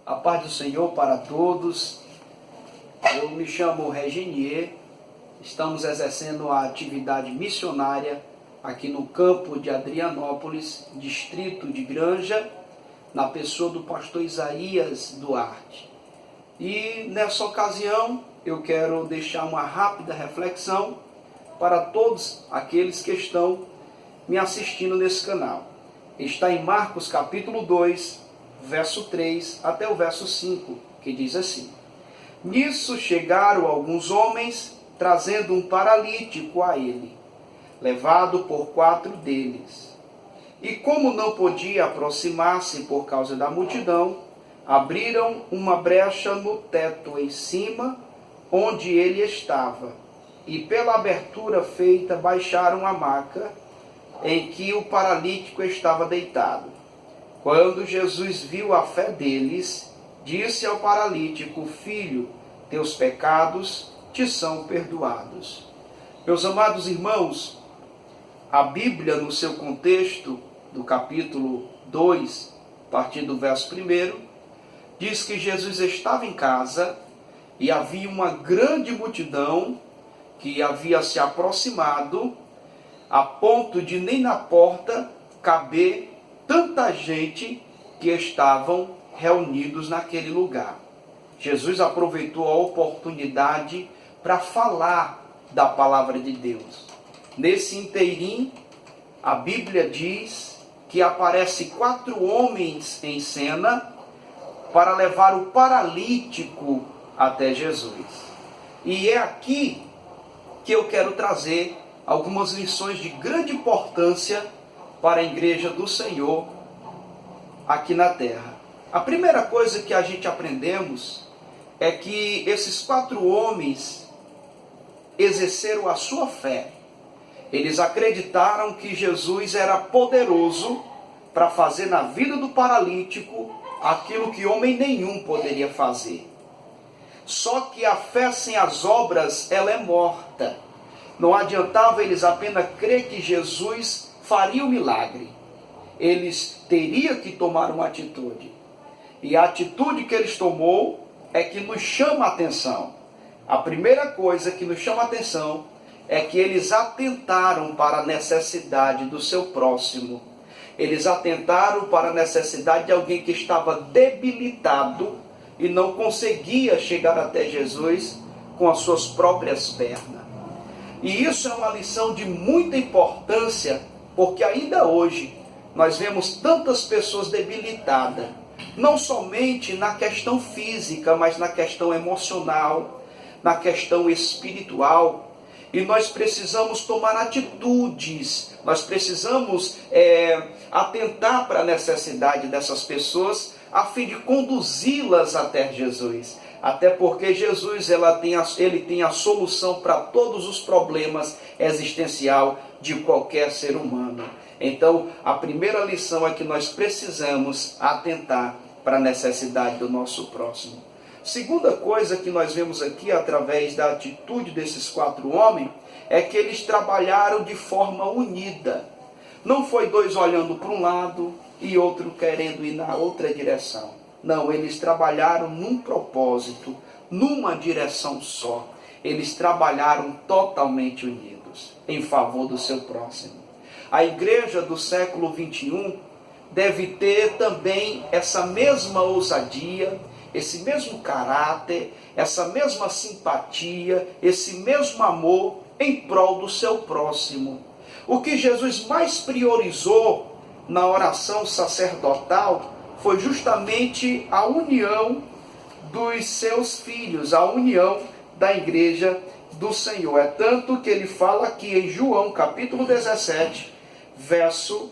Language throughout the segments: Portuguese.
A paz do Senhor para todos. Eu me chamo Reginier. Estamos exercendo a atividade missionária aqui no campo de Adrianópolis, distrito de Granja, na pessoa do pastor Isaías Duarte. E nessa ocasião eu quero deixar uma rápida reflexão para todos aqueles que estão me assistindo nesse canal. Está em Marcos capítulo 2, verso 3 até o verso 5, que diz assim: Nisso chegaram alguns homens, trazendo um paralítico a ele, levado por 4 deles. E como não podia aproximar-se por causa da multidão, abriram uma brecha no teto em cima, onde ele estava, e pela abertura feita baixaram a maca em que o paralítico estava deitado. Quando Jesus viu a fé deles, disse ao paralítico: Filho, teus pecados te são perdoados. Meus amados irmãos, a Bíblia, no seu contexto, do capítulo 2, a partir do verso 1, diz que Jesus estava em casa e havia uma grande multidão que havia se aproximado a ponto de nem na porta caber tanta gente que estavam reunidos naquele lugar. Jesus aproveitou a oportunidade para falar da palavra de Deus. Nesse inteirinho, a Bíblia diz que aparece 4 homens em cena para levar o paralítico até Jesus. E é aqui que eu quero trazer algumas lições de grande importância para a igreja do Senhor aqui na terra. A primeira coisa que a gente aprendemos é que esses 4 homens exerceram a sua fé. Eles acreditaram que Jesus era poderoso para fazer na vida do paralítico aquilo que homem nenhum poderia fazer. Só que a fé sem as obras, ela é morta. Não adiantava eles apenas crer que Jesus faria o milagre. Eles teriam que tomar uma atitude. E a atitude que eles tomou é que nos chama a atenção. A primeira coisa que nos chama a atenção é que eles atentaram para a necessidade do seu próximo. Eles atentaram para a necessidade de alguém que estava debilitado e não conseguia chegar até Jesus com as suas próprias pernas. E isso é uma lição de muita importância, porque ainda hoje nós vemos tantas pessoas debilitadas, não somente na questão física, mas na questão emocional, na questão espiritual. E nós precisamos tomar atitudes, nós precisamos atentar para a necessidade dessas pessoas, a fim de conduzi-las até Jesus. Até porque Jesus ele tem a solução para todos os problemas existenciais de qualquer ser humano. Então, a primeira lição é que nós precisamos atentar para a necessidade do nosso próximo. Segunda coisa que nós vemos aqui, através da atitude desses 4 homens, é que eles trabalharam de forma unida. Não foi 2 olhando para um lado e outro querendo ir na outra direção. Não, eles trabalharam num propósito, numa direção só. Eles trabalharam totalmente unidos, em favor do seu próximo. A igreja do século 21 deve ter também essa mesma ousadia, esse mesmo caráter, essa mesma simpatia, esse mesmo amor em prol do seu próximo. O que Jesus mais priorizou na oração sacerdotal foi justamente a união dos seus filhos, a união da igreja do Senhor. É tanto que ele fala aqui em João capítulo 17, verso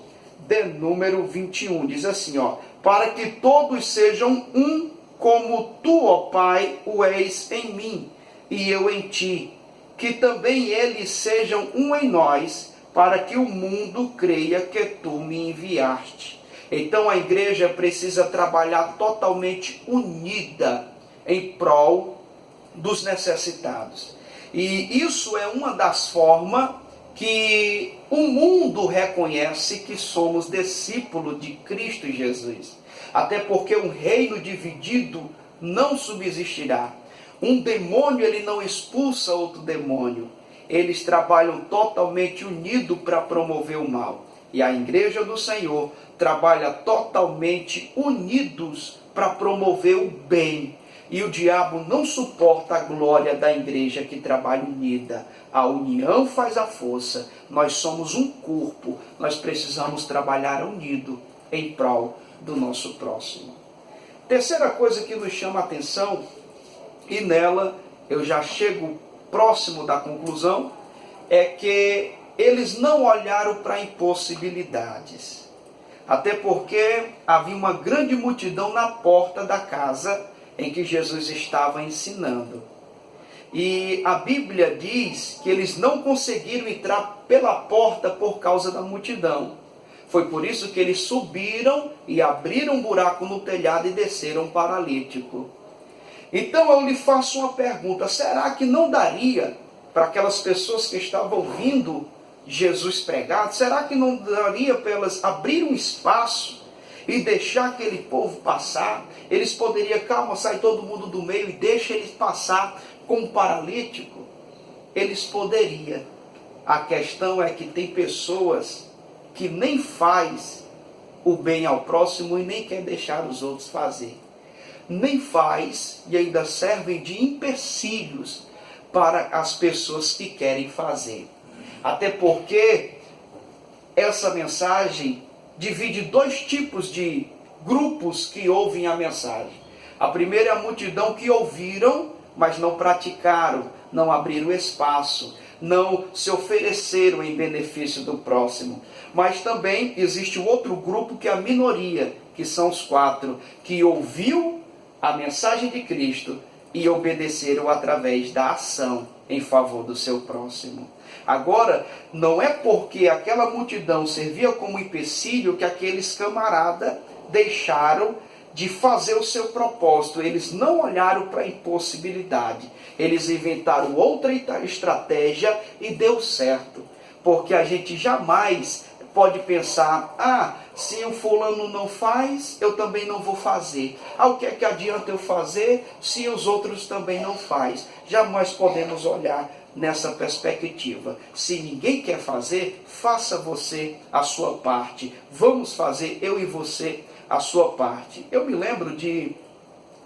de número 21. Diz assim, para que todos sejam um, como tu, ó Pai, o és em mim, e eu em ti, que também eles sejam um em nós, para que o mundo creia que tu me enviaste. Então a igreja precisa trabalhar totalmente unida em prol dos necessitados. E isso é uma das formas que o mundo reconhece que somos discípulos de Cristo Jesus. Até porque um reino dividido não subsistirá. Um demônio, ele não expulsa outro demônio. Eles trabalham totalmente unidos para promover o mal. E a igreja do Senhor trabalha totalmente unidos para promover o bem. E o diabo não suporta a glória da igreja que trabalha unida. A união faz a força. Nós somos um corpo. Nós precisamos trabalhar unido em prol do nosso próximo. Terceira coisa que nos chama a atenção, e nela eu já chego próximo da conclusão, é que eles não olharam para impossibilidades. Até porque havia uma grande multidão na porta da casa em que Jesus estava ensinando. E a Bíblia diz que eles não conseguiram entrar pela porta por causa da multidão. Foi por isso que eles subiram e abriram um buraco no telhado e desceram um paralítico. Então eu lhe faço uma pergunta: será que não daria para aquelas pessoas que estavam ouvindo Jesus pregar, será que não daria para elas abrir um espaço e deixar aquele povo passar? Eles poderiam, calma, sai todo mundo do meio e deixa eles passar com um paralítico? Eles poderiam. A questão é que tem pessoas que nem faz o bem ao próximo e nem quer deixar os outros fazer. Nem faz e ainda servem de empecilhos para as pessoas que querem fazer. Até porque essa mensagem divide dois tipos de grupos que ouvem a mensagem. A primeira é a multidão que ouviram, mas não praticaram, não abriram espaço, não se ofereceram em benefício do próximo. Mas também existe um outro grupo que é a minoria, que são os 4, que ouviu a mensagem de Cristo e obedeceram através da ação em favor do seu próximo. Agora, não é porque aquela multidão servia como empecilho que aqueles camaradas deixaram de fazer o seu propósito. Eles não olharam para a impossibilidade. Eles inventaram outra estratégia e deu certo. Porque a gente jamais pode pensar: se o fulano não faz, eu também não vou fazer. O que é que adianta eu fazer se os outros também não fazem? Jamais podemos olhar nessa perspectiva. Se ninguém quer fazer, faça você a sua parte. Vamos fazer, eu e você, a sua parte. Eu me lembro de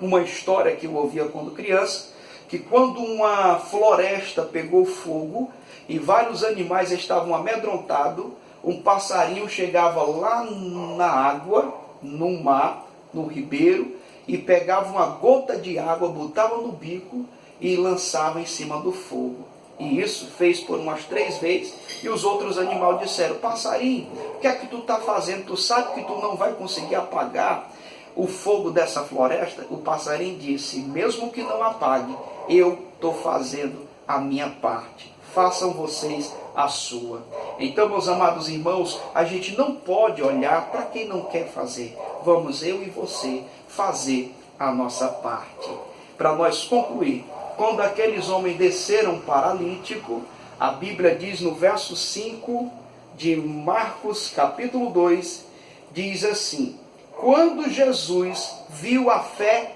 uma história que eu ouvia quando criança, que quando uma floresta pegou fogo e vários animais estavam amedrontados, um passarinho chegava lá na água, no mar, no ribeiro, e pegava uma gota de água, botava no bico e lançava em cima do fogo. E isso fez por umas 3 vezes, e os outros animais disseram: passarinho, o que é que tu está fazendo? Tu sabe que tu não vai conseguir apagar o fogo dessa floresta? O passarinho disse: mesmo que não apague, eu estou fazendo a minha parte. Façam vocês a sua. Então, meus amados irmãos, a gente não pode olhar para quem não quer fazer. Vamos, eu e você, fazer a nossa parte. Para nós concluir, quando aqueles homens desceram paralítico, a Bíblia diz no verso 5 de Marcos capítulo 2, diz assim: quando Jesus viu a fé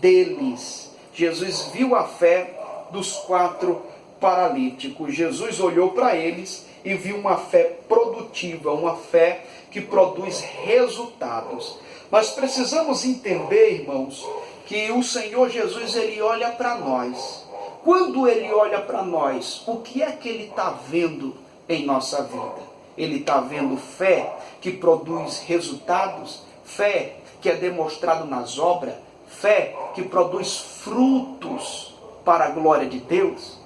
deles, Jesus viu a fé dos 4 paralíticos, Jesus olhou para eles e viu uma fé produtiva, uma fé que produz resultados. Nós precisamos entender, irmãos, que o Senhor Jesus, ele olha para nós. Quando ele olha para nós, o que é que ele está vendo em nossa vida? Ele está vendo fé que produz resultados, fé que é demonstrado nas obras, fé que produz frutos para a glória de Deus.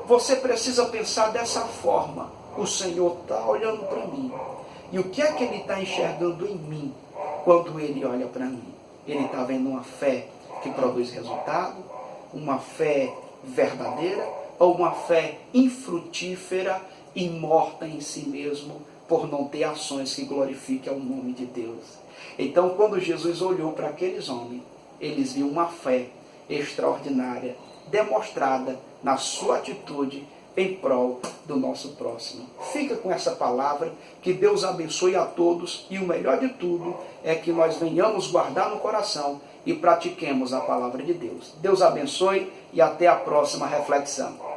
Você precisa pensar dessa forma. O Senhor está olhando para mim. E o que é que Ele está enxergando em mim quando Ele olha para mim? Ele está vendo uma fé que produz resultado, uma fé verdadeira, ou uma fé infrutífera e morta em si mesmo, por não ter ações que glorifiquem o nome de Deus. Então, quando Jesus olhou para aqueles homens, eles viram uma fé extraordinária, demonstrada na sua atitude, em prol do nosso próximo. Fica com essa palavra, que Deus abençoe a todos, e o melhor de tudo é que nós venhamos guardar no coração e pratiquemos a palavra de Deus. Deus abençoe e até a próxima reflexão.